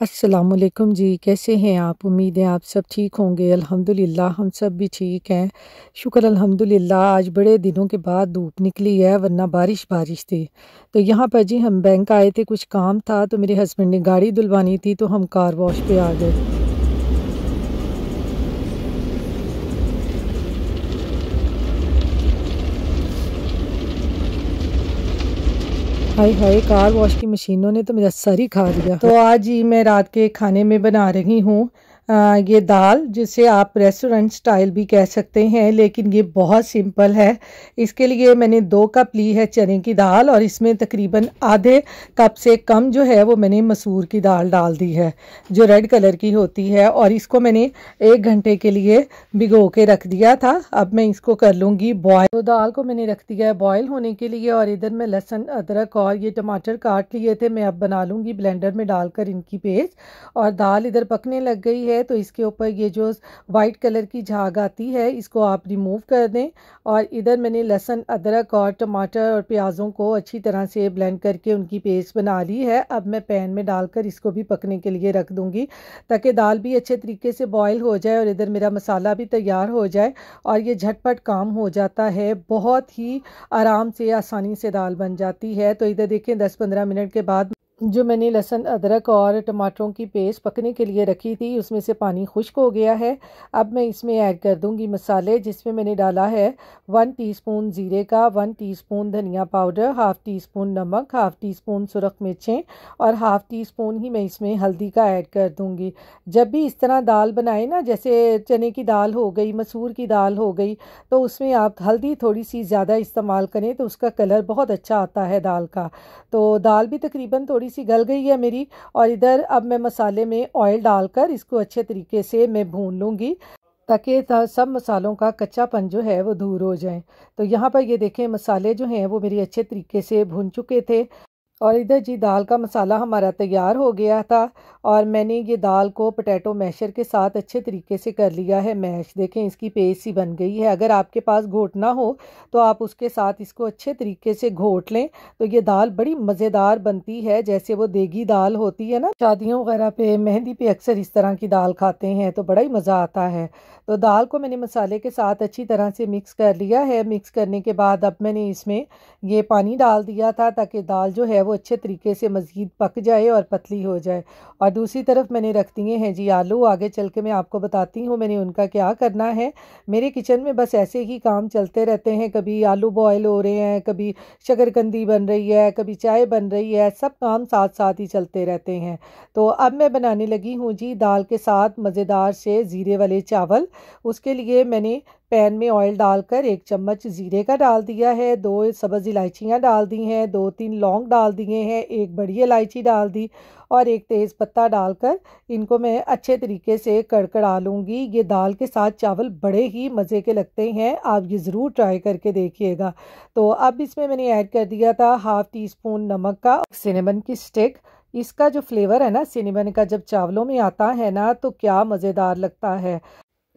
अस्सलामुअलैकुम जी, कैसे हैं आप? उम्मीद है आप सब ठीक होंगे। अल्हम्दुलिल्लाह हम सब भी ठीक हैं। शुक्र अल्हम्दुलिल्लाह। आज बड़े दिनों के बाद धूप निकली है, वरना बारिश बारिश थी। तो यहाँ पर जी हम बैंक आए थे, कुछ काम था तो मेरे हस्बैंड ने गाड़ी धुलवानी थी, तो हम कार वॉश पे आ गए। हाय हाय, कार वॉश की मशीनों ने तो मेरा सर ही खा दिया। तो आज ही मैं रात के खाने में बना रही हूँ ये दाल, जिसे आप रेस्टोरेंट स्टाइल भी कह सकते हैं, लेकिन ये बहुत सिंपल है। इसके लिए मैंने 2 कप ली है चने की दाल, और इसमें तकरीबन आधे कप से कम जो है वो मैंने मसूर की दाल डाल दी है, जो रेड कलर की होती है। और इसको मैंने 1 घंटे के लिए भिगो के रख दिया था। अब मैं इसको कर लूँगी बॉयल। तो दाल को मैंने रख दिया है बॉयल होने के लिए, और इधर मैं लहसुन अदरक और ये टमाटर काट लिए थे, मैं अब बना लूँगी ब्लेंडर में डालकर इनकी पेस्ट। और दाल इधर पकने लग गई है, तो इसके ऊपर ये जो वाइट कलर की झाग आती है इसको आप रिमूव कर दें। और इधर मैंने लहसुन अदरक और टमाटर और प्याज़ों को अच्छी तरह से ब्लेंड करके उनकी पेस्ट बना ली है। अब मैं पैन में डालकर इसको भी पकने के लिए रख दूँगी, ताकि दाल भी अच्छे तरीके से बॉयल हो जाए और इधर मेरा मसाला भी तैयार हो जाए। और ये झटपट काम हो जाता है, बहुत ही आराम से आसानी से दाल बन जाती है। तो इधर देखें 10-15 मिनट के बाद जो मैंने लहसुन अदरक और टमाटरों की पेस्ट पकने के लिए रखी थी, उसमें से पानी खुश्क हो गया है। अब मैं इसमें ऐड कर दूंगी मसाले, जिसमें मैंने डाला है 1 टीस्पून ज़ीरे का, 1 टीस्पून धनिया पाउडर, हाफ़ टी स्पून नमक, हाफ़ टी स्पून सुरख मिर्चें, और हाफ़ टी स्पून ही मैं इसमें हल्दी का ऐड कर दूंगी। जब भी इस तरह दाल बनाए ना, जैसे चने की दाल हो गई, मसूर की दाल हो गई, तो उसमें आप हल्दी थोड़ी सी ज़्यादा इस्तेमाल करें, तो उसका कलर बहुत अच्छा आता है दाल का। तो दाल भी तकरीबन थोड़ी सी गल गई है मेरी। और इधर अब मैं मसाले में ऑयल डालकर इसको अच्छे तरीके से मैं भून लूँगी, ताकि सब मसालों का कच्चापन जो है वो दूर हो जाए। तो यहाँ पर ये देखें, मसाले जो हैं वो मेरे अच्छे तरीके से भून चुके थे। और इधर जी दाल का मसाला हमारा तैयार हो गया था, और मैंने ये दाल को पोटैटो मैशर के साथ अच्छे तरीके से कर लिया है मैश। देखें, इसकी पेस्ट सी बन गई है। अगर आपके पास घोटना हो तो आप उसके साथ इसको अच्छे तरीके से घोट लें, तो ये दाल बड़ी मज़ेदार बनती है। जैसे वो देगी दाल होती है ना, शादियों वगैरह पे, मेहंदी पे अक्सर इस तरह की दाल खाते हैं, तो बड़ा ही मज़ा आता है। तो दाल को मैंने मसाले के साथ अच्छी तरह से मिक्स कर लिया है। मिक्स करने के बाद अब मैंने इसमें ये पानी डाल दिया था, ताकि दाल जो है वो अच्छे तरीके से मज़ीद पक जाए और पतली हो जाए। और दूसरी तरफ मैंने रख दिए हैं जी आलू। आगे चल के मैं आपको बताती हूँ मैंने उनका क्या करना है। मेरे किचन में बस ऐसे ही काम चलते रहते हैं, कभी आलू बॉयल हो रहे हैं, कभी शकरकंदी बन रही है, कभी चाय बन रही है, सब काम साथ साथ ही चलते रहते हैं। तो अब मैं बनाने लगी हूँ जी दाल के साथ मज़ेदार से ज़ीरे वाले चावल। उसके लिए मैंने पैन में ऑयल डालकर 1 चम्मच ज़ीरे का डाल दिया है, 2 सब्ज़ इलायचियाँ डाल दी हैं, 2-3 लौंग डाल दिए हैं, 1 बड़ी इलायची डाल दी, और 1 तेज़ पत्ता डालकर इनको मैं अच्छे तरीके से कड़कड़ा लूँगी। ये दाल के साथ चावल बड़े ही मज़े के लगते हैं, आप ये ज़रूर ट्राई करके देखिएगा। तो अब इसमें मैंने ऐड कर दिया था हाफ़ टी स्पून नमक का, सिनेमन की स्टिक। इसका जो फ्लेवर है ना सिनेमन का, जब चावलों में आता है ना, तो क्या मज़ेदार लगता है।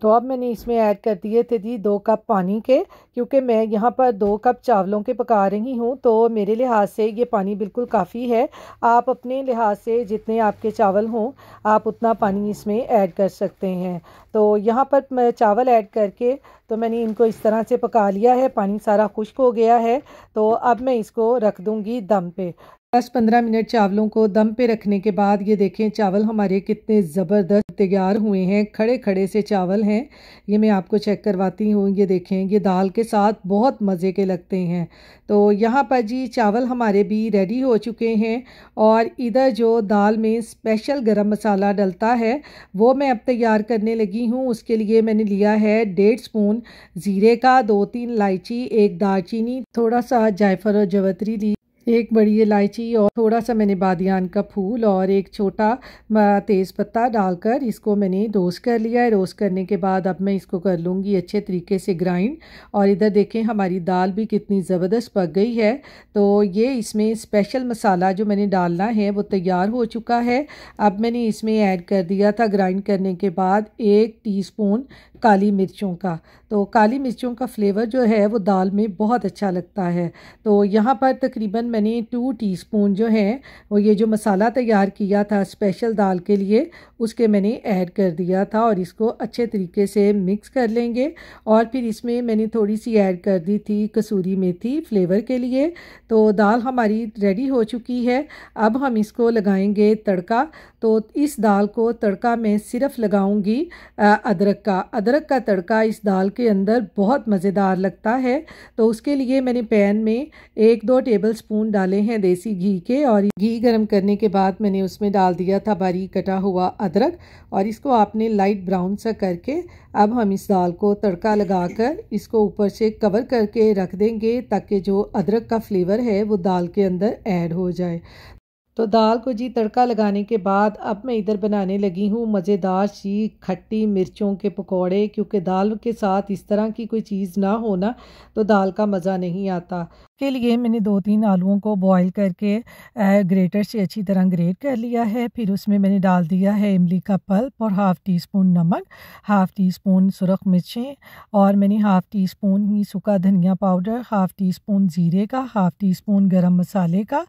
तो अब मैंने इसमें ऐड कर दिए थे जी 2 कप पानी के, क्योंकि मैं यहाँ पर 2 कप चावलों के पका रही हूँ, तो मेरे लिहाज से ये पानी बिल्कुल काफ़ी है। आप अपने लिहाज से जितने आपके चावल हों, आप उतना पानी इसमें ऐड कर सकते हैं। तो यहाँ पर मैं चावल ऐड करके, तो मैंने इनको इस तरह से पका लिया है, पानी सारा खुश्क हो गया है। तो अब मैं इसको रख दूँगी दम पे। 10-15 मिनट चावलों को दम पे रखने के बाद ये देखें चावल हमारे कितने ज़बरदस्त तैयार हुए हैं, खड़े खड़े से चावल हैं। ये मैं आपको चेक करवाती हूँ, ये देखें, ये दाल के साथ बहुत मज़े के लगते हैं। तो यहाँ पर जी चावल हमारे भी रेडी हो चुके हैं, और इधर जो दाल में स्पेशल गरम मसाला डलता है वो मैं अब तैयार करने लगी हूँ। उसके लिए मैंने लिया है 1.5 स्पून ज़ीरे का, 2-3 इलायची, 1 दालचीनी, थोड़ा सा जायफल और जवित्री ली, 1 बड़ी इलायची, और थोड़ा सा मैंने बादियान का फूल, और 1 छोटा तेज़ पत्ता डालकर इसको मैंने रोस्ट कर लिया है। रोस्ट करने के बाद अब मैं इसको कर लूँगी अच्छे तरीके से ग्राइंड। और इधर देखें हमारी दाल भी कितनी ज़बरदस्त पक गई है। तो ये इसमें स्पेशल मसाला जो मैंने डालना है वो तैयार हो चुका है। अब मैंने इसमें ऐड कर दिया था ग्राइंड करने के बाद 1 टीस्पून काली मिर्चों का। तो काली मिर्चों का फ्लेवर जो है वो दाल में बहुत अच्छा लगता है। तो यहाँ पर तकरीबन मैंने 2 टीस्पून जो है वो ये जो मसाला तैयार किया था स्पेशल दाल के लिए उसके मैंने ऐड कर दिया था और इसको अच्छे तरीके से मिक्स कर लेंगे। और फिर इसमें मैंने थोड़ी सी ऐड कर दी थी कसूरी मेथी फ्लेवर के लिए। तो दाल हमारी रेडी हो चुकी है। अब हम इसको लगाएंगे तड़का। तो इस दाल को तड़का मैं सिर्फ लगाऊंगी अदरक का तड़का इस दाल के अंदर बहुत मज़ेदार लगता है। तो उसके लिए मैंने पैन में 1-2 टेबलस्पून डाले हैं देसी घी के और घी गर्म करने के बाद मैंने उसमें डाल दिया था बारीक कटा हुआ अदरक और इसको आपने लाइट ब्राउन सा करके अब हम इस दाल को तड़का लगाकर इसको ऊपर से कवर करके रख देंगे ताकि जो अदरक का फ्लेवर है वो दाल के अंदर ऐड हो जाए। तो दाल को जी तड़का लगाने के बाद अब मैं इधर बनाने लगी हूँ मज़ेदार सी खट्टी मिर्चों के पकोड़े, क्योंकि दाल के साथ इस तरह की कोई चीज़ ना हो ना तो दाल का मज़ा नहीं आता। के लिए मैंने 2-3 आलूओं को बॉईल करके ग्रेटर से अच्छी तरह ग्रेट कर लिया है। फिर उसमें मैंने डाल दिया है इमली का पल्प और हाफ़ टी स्पून नमक, हाफ़ टी स्पून सुरख मिर्चें और मैंने हाफ़ टी स्पून ही सूखा धनिया पाउडर, हाफ़ टी स्पून ज़ीरे का, हाफ़ टी स्पून गरम मसाले का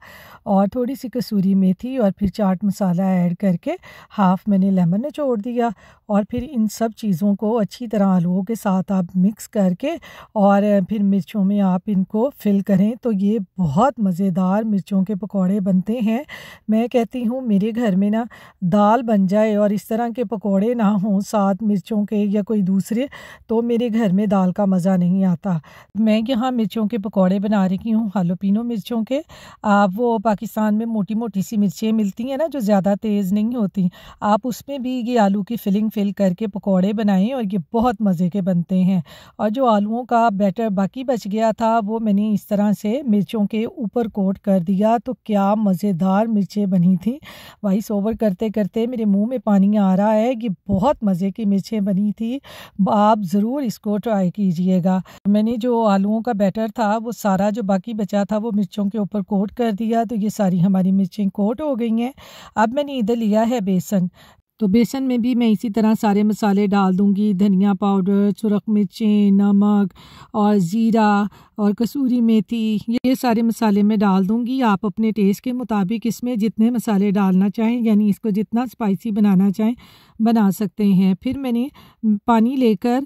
और थोड़ी सी कसूरी मेथी और फिर चाट मसाला ऐड करके हाफ़ मैंने लेमन निचोड़ दिया। और फिर इन सब चीज़ों को अच्छी तरह आलूओं के साथ आप मिक्स करके और फिर मिर्चों में आप इनको फिल करें तो ये बहुत मज़ेदार मिर्चों के पकोड़े बनते हैं। मैं कहती हूँ मेरे घर में ना दाल बन जाए और इस तरह के पकोड़े ना हों साथ मिर्चों के या कोई दूसरे, तो मेरे घर में दाल का मज़ा नहीं आता। मैं यहाँ मिर्चों के पकोड़े बना रही हूँ हालोपिनो मिर्चों के। वो पाकिस्तान में मोटी मोटी सी मिर्चें मिलती हैं ना जो ज़्यादा तेज़ नहीं होती, आप उसमें भी ये आलू की फिलिंग फिल करके पकोड़े बनाएं और ये बहुत मज़े के बनते हैं। और जो आलूओं का बैटर बाकी बच गया था वो मैंने इस तरह से मिर्चों के ऊपर कोट कर दिया। तो क्या मज़ेदार मिर्चें बनी थी। वॉइस ओवर करते करते मेरे मुंह में पानी आ रहा है कि बहुत मज़े की मिर्चें बनी थी। आप ज़रूर इसको ट्राई कीजिएगा। मैंने जो आलूओं का बैटर था वो सारा जो बाकी बचा था वो मिर्चों के ऊपर कोट कर दिया। तो ये सारी हमारी मिर्चें कोट हो गई हैं। अब मैंने इधर लिया है बेसन। तो बेसन में भी मैं इसी तरह सारे मसाले डाल दूंगी, धनिया पाउडर, सुरख मिर्चें, नमक और ज़ीरा और कसूरी मेथी, ये सारे मसाले मैं डाल दूंगी। आप अपने टेस्ट के मुताबिक इसमें जितने मसाले डालना चाहें यानी इसको जितना स्पाइसी बनाना चाहें बना सकते हैं। फिर मैंने पानी लेकर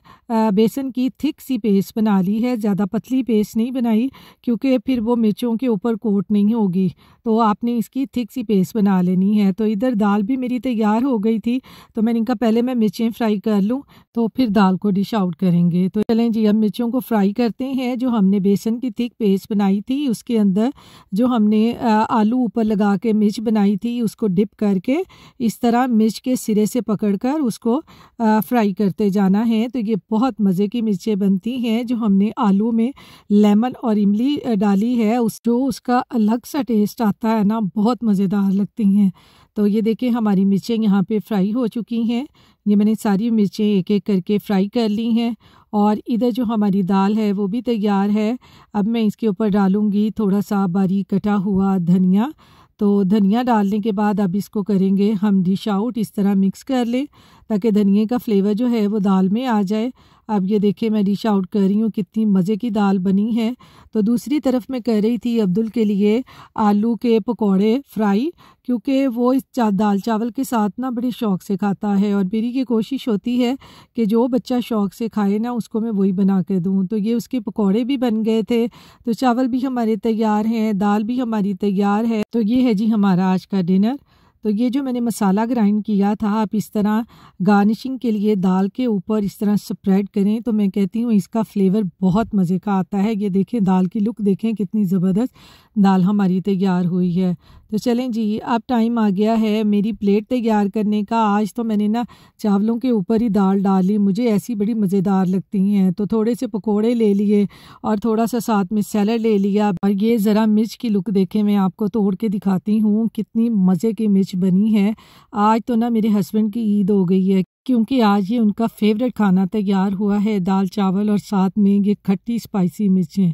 बेसन की थिक सी पेस्ट बना ली है, ज़्यादा पतली पेस्ट नहीं बनाई क्योंकि फिर वो मिर्चों के ऊपर कोट नहीं होगी। तो आपने इसकी थिक सी पेस्ट बना लेनी है। तो इधर दाल भी मेरी तैयार हो गई थी तो मैंने कहा पहले मैं मिर्चें फ्राई कर लूँ तो फिर दाल को डिश आउट करेंगे। तो चलें जी अब मिर्चों को फ्राई करते हैं। जो हमने बेसन की थिक पेस्ट बनाई थी उसके अंदर जो हमने आलू ऊपर लगा के मिर्च बनाई थी उसको डिप करके इस तरह मिर्च के सिरे से पकड़कर उसको फ्राई करते जाना है। तो ये बहुत मज़े की मिर्चें बनती हैं। जो हमने आलू में लेमन और इमली डाली है जो उसका अलग सा टेस्ट आता है ना, बहुत मज़ेदार लगती हैं। तो ये देखें हमारी मिर्चें यहाँ पे फ्राई हो चुकी हैं। ये मैंने सारी मिर्चें एक एक करके फ्राई कर ली हैं और इधर जो हमारी दाल है वो भी तैयार है। अब मैं इसके ऊपर डालूँगी थोड़ा सा बारीक कटा हुआ धनिया। तो धनिया डालने के बाद अब इसको करेंगे हम डिश आउट, इस तरह मिक्स कर लें ताकि धनिए का फ्लेवर जो है वो दाल में आ जाए। अब ये देखिए मैं डिश आउट कर रही हूँ, कितनी मज़े की दाल बनी है। तो दूसरी तरफ मैं कर रही थी अब्दुल के लिए आलू के पकोड़े फ्राई, क्योंकि वो इस दाल चावल के साथ ना बड़े शौक़ से खाता है और मेरी ये कोशिश होती है कि जो बच्चा शौक़ से खाए ना उसको मैं वही बना के दूँ। तो ये उसके पकोड़े भी बन गए थे। तो चावल भी हमारे तैयार हैं, दाल भी हमारी तैयार है। तो ये है जी हमारा आज का डिनर। तो ये जो मैंने मसाला ग्राइंड किया था आप इस तरह गार्निशिंग के लिए दाल के ऊपर इस तरह स्प्रेड करें तो मैं कहती हूँ इसका फ्लेवर बहुत मज़े का आता है। ये देखें दाल की लुक देखें कितनी ज़बरदस्त दाल हमारी तैयार हुई है। तो चलें जी अब टाइम आ गया है मेरी प्लेट तैयार करने का। आज तो मैंने ना चावलों के ऊपर ही दाल डाली, मुझे ऐसी बड़ी मज़ेदार लगती हैं। तो थोड़े से पकोड़े ले लिए और थोड़ा सा साथ में सैलड ले लिया। और ये ज़रा मिर्च की लुक देखें, मैं आपको तोड़ के दिखाती हूँ कितनी मज़े की मिर्च बनी है। आज तो ना मेरे हस्बैंड की ईद हो गई है क्योंकि आज ये उनका फेवरेट खाना तैयार हुआ है, दाल चावल और साथ में ये खट्टी स्पाइसी मिर्चें।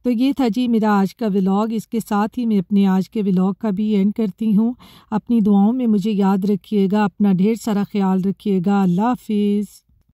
तो ये था जी मेरा आज का व्लॉग। इसके साथ ही मैं अपने आज के व्लॉग का भी एंड करती हूँ। अपनी दुआओं में मुझे याद रखिएगा, अपना ढेर सारा ख्याल रखिएगा। अल्लाह हाफिज़।